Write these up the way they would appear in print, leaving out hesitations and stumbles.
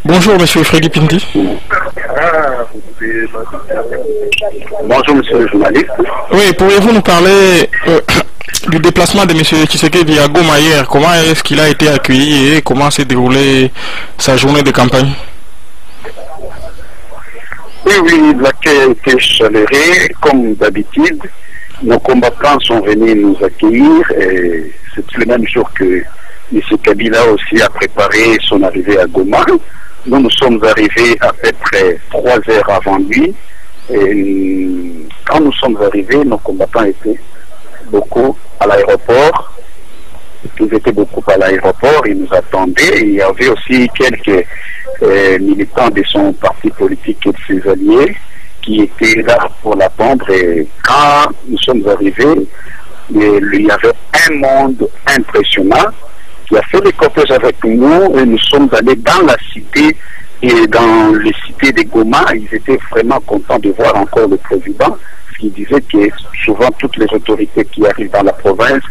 Bonjour Monsieur Freddy Pindi. Bonjour monsieur le journaliste. Oui, pourriez-vous nous parler du déplacement de Monsieur Tshisekedi à Goma hier? Comment est-ce qu'il a été accueilli et comment s'est déroulée sa journée de campagne? Oui, l'accueil a été chaleureux, comme d'habitude. Nos combattants sont venus nous accueillir et c'est le même jour que M. Kabila aussi a préparé son arrivée à Goma. Nous sommes arrivés à peu près 3 heures avant lui. Et quand nous sommes arrivés, nos combattants étaient beaucoup à l'aéroport. Ils étaient beaucoup à l'aéroport, ils nous attendaient. Il y avait aussi quelques militants de son parti politique et de ses alliés qui étaient là pour l'attendre. Et quand nous sommes arrivés, il y avait un monde impressionnant qui a fait des cortèges avec nous et nous sommes allés dans la cité et dans les cités de Goma. Ils étaient vraiment contents de voir encore le président, qui disait que souvent toutes les autorités qui arrivent dans la province,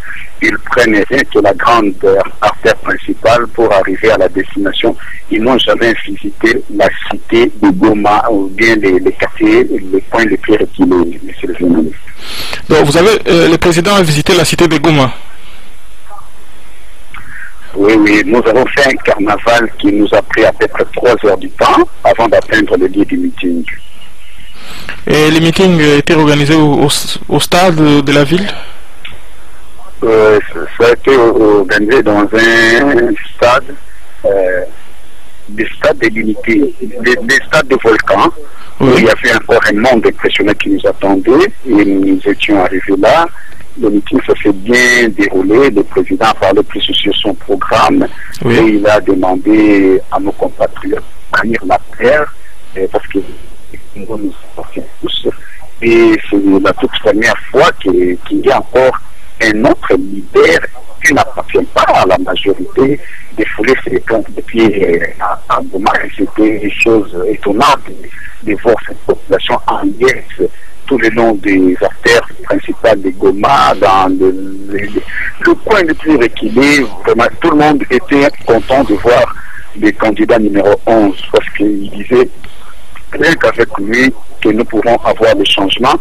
ils prennent rien que la grande artère principale pour arriver à la destination. Ils n'ont jamais visité la cité de Goma ou bien les quartiers, les points les plus reculés, monsieur le journaliste. Donc vous avez, le président a visité la cité de Goma. Oui, nous avons fait un carnaval qui nous a pris à peu près 3 heures du temps avant d'atteindre le lieu du meeting. Et le meeting était organisé au stade de la ville? Ça a été organisé dans un stade, des stades de l'unité, des stades de volcan. Oui. Il y avait encore un monde impressionnant qui nous attendait et nous étions arrivés là. Le meeting s'est bien déroulé, le président a parlé plus sur son programme. Oui. Et il a demandé à nos compatriotes de tenir la terre parce que nous appartient tous. Et c'est la toute première fois qu'il y a encore un autre leader qui n'appartient pas à la majorité défouler ses comptes de pied à Goma. C'était une chose étonnante de voir cette population en liesse tout le long des artères principales de Goma, dans le coin le plus reculé. Vraiment, tout le monde était content de voir le candidat numéro 11 parce qu'il disait rien qu'avec lui que nous pourrons avoir des changements.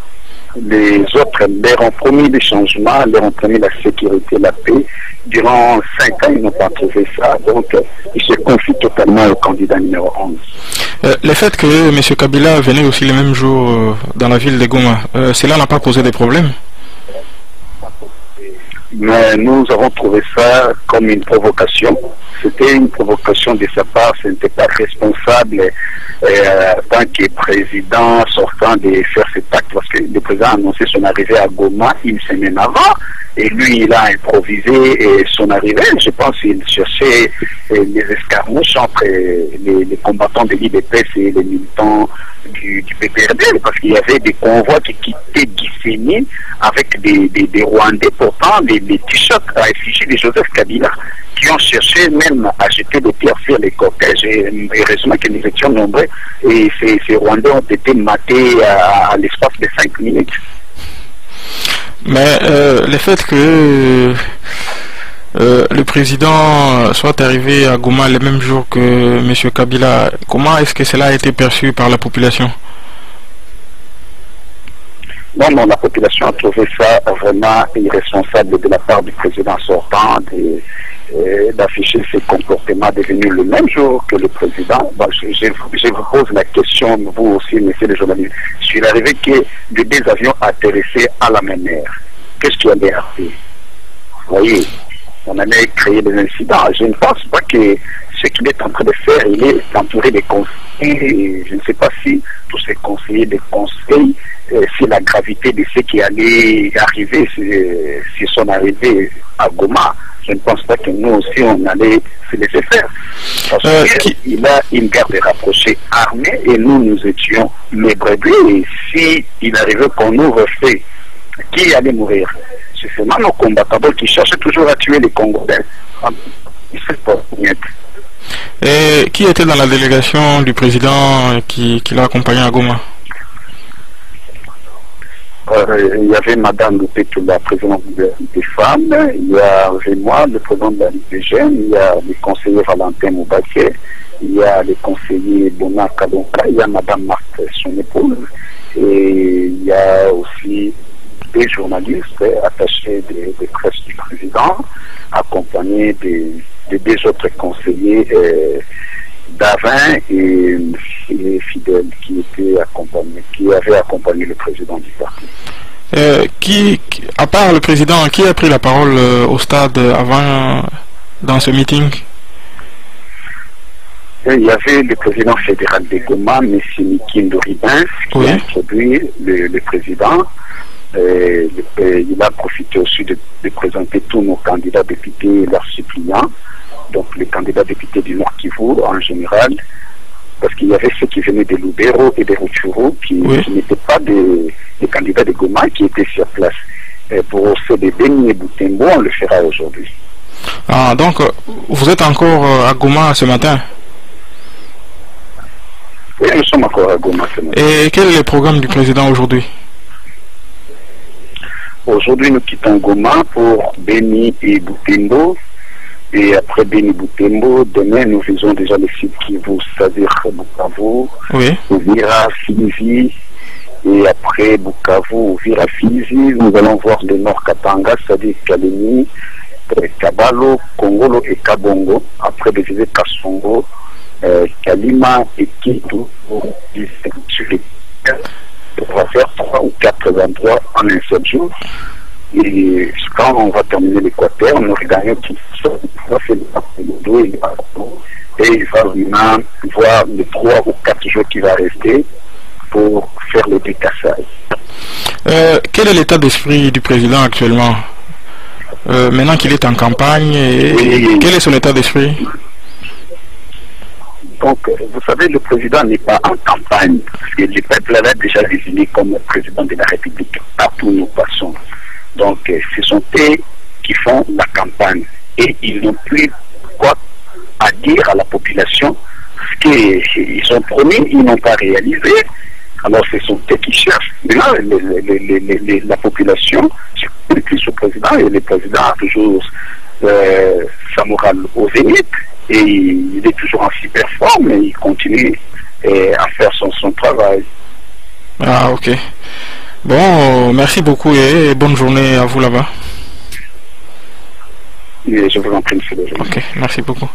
Les autres leur ont promis des changements, leur ont promis la sécurité, la paix. Durant 5 ans, ils n'ont pas trouvé ça. Donc, ils se confient totalement au candidat numéro 11. Le fait que M. Kabila venait aussi le même jour dans la ville de Goma, cela n'a pas posé des problèmes? Mais nous avons trouvé ça comme une provocation. C'était une provocation de sa part, ce n'était pas responsable en tant que président sortant de faire cet acte, parce que le président a annoncé son arrivée à Goma une semaine avant, et lui il a improvisé son arrivée. Je pense qu'il cherchait les escarmouches entre les combattants de l'IDPS et les militants du PPRD, parce qu'il y avait des convois qui quittaient Gisenyi avec des Rwandais portant des t-shirts à effigie de Joseph Kabila, qui ont cherché même à jeter des pierres sur les cortèges. Et heureusement que nous étions nombreux, et ces Rwandais ont été matés à l'espace de 5 minutes. Mais le fait que le président soit arrivé à Goma le même jour que M. Kabila, comment est-ce que cela a été perçu par la population? Non, la population a trouvé ça vraiment irresponsable de la part du président sortant d'afficher ses comportements devenus le même jour que le président. Bon, je vous pose la question, vous aussi, messieurs les journalistes. Je suis arrivé que les 2 avions atterrissaient à la même heure. Qu'est-ce qui allait arriver? Vous voyez, on allait créer des incidents. Je ne pense pas que ce qu'il est en train de faire, il est entouré de conseillers. Je ne sais pas si tous ces conseillers de conseil, c'est la gravité de ce qui allait arriver, si son arrivée à Goma. Je ne pense pas que nous aussi on allait se laisser faire. Parce qu'il a une garde rapprochée armée et nous étions mes brebis. Et s'il arrivait qu'on nous refait, qui allait mourir? C'est seulement nos combattants qui cherchent toujours à tuer les Congolais. Et qui était dans la délégation du président qui l'a accompagné à Goma? Il y avait Madame Lupetu, la présidente des femmes, il y avait moi, le président de la Ligue des jeunes, il y a le conseiller Valentin Moubaké, il y a les conseillers Bona Kadonka, il y a Madame Marthe, son épouse, et il y a aussi des journalistes attachés des presses du président, accompagnés des autres conseillers d'Avin et fidèles qui avaient accompagné le président du parti. À part le président, qui a pris la parole au stade avant dans ce meeting? Il y avait le président fédéral de Goma, M. Mikindo Ribens, qui a introduit le président. Il a profité aussi de présenter tous nos candidats députés et leurs suppléants, donc les candidats députés du Nord Kivu en général, parce qu'il y avait ceux qui venaient de Lubero et de Rutshuru qui n'étaient pas des candidats de Goma qui étaient sur place. Et pour ceux de Beni et Butembo, on le fera aujourd'hui. Ah, donc vous êtes encore à Goma ce matin? Oui, nous sommes encore à Goma ce matin. Et quel est le programme du président aujourd'hui? Aujourd'hui, nous quittons Goma pour Beni et Butembo. Et après Beni Butembo, demain, nous visons déjà les sites Kivu, c'est-à-dire Bukavu, Uvira, Fizi. Et après Bukavu, Uvira, Fizi, nous allons voir le Nord Katanga, c'est-à-dire Kalemi, Kabalo, Kongolo et Kabongo. Après viser Kasongo, Kalima et Kitu. On va faire 3 ou 4 endroits en un seul jour. Et quand on va terminer l'Équateur, on aura gagné tout ça. On va faire le dos et il va vraiment voir les 3 ou 4 jours qui va rester pour faire le décassage. Quel est l'état d'esprit du président actuellement? Maintenant qu'il est en campagne, quel est son état d'esprit? Donc, vous savez, le président n'est pas en campagne, parce que le peuple l'a déjà désigné comme président de la République partout où nous passons. Donc, ce sont eux qui font la campagne. Et ils n'ont plus quoi à dire à la population, ce qu'ils ont promis, ils n'ont pas réalisé. Alors, ce sont eux qui cherchent. Mais là, la population, c'est plus au président, et le président a toujours sa morale au zénith. Et il est toujours en super forme et il continue à faire son travail. Ah, ok. Bon, merci beaucoup et bonne journée à vous là-bas. Et je vous en prie, monsieur le juge. Ok, merci beaucoup.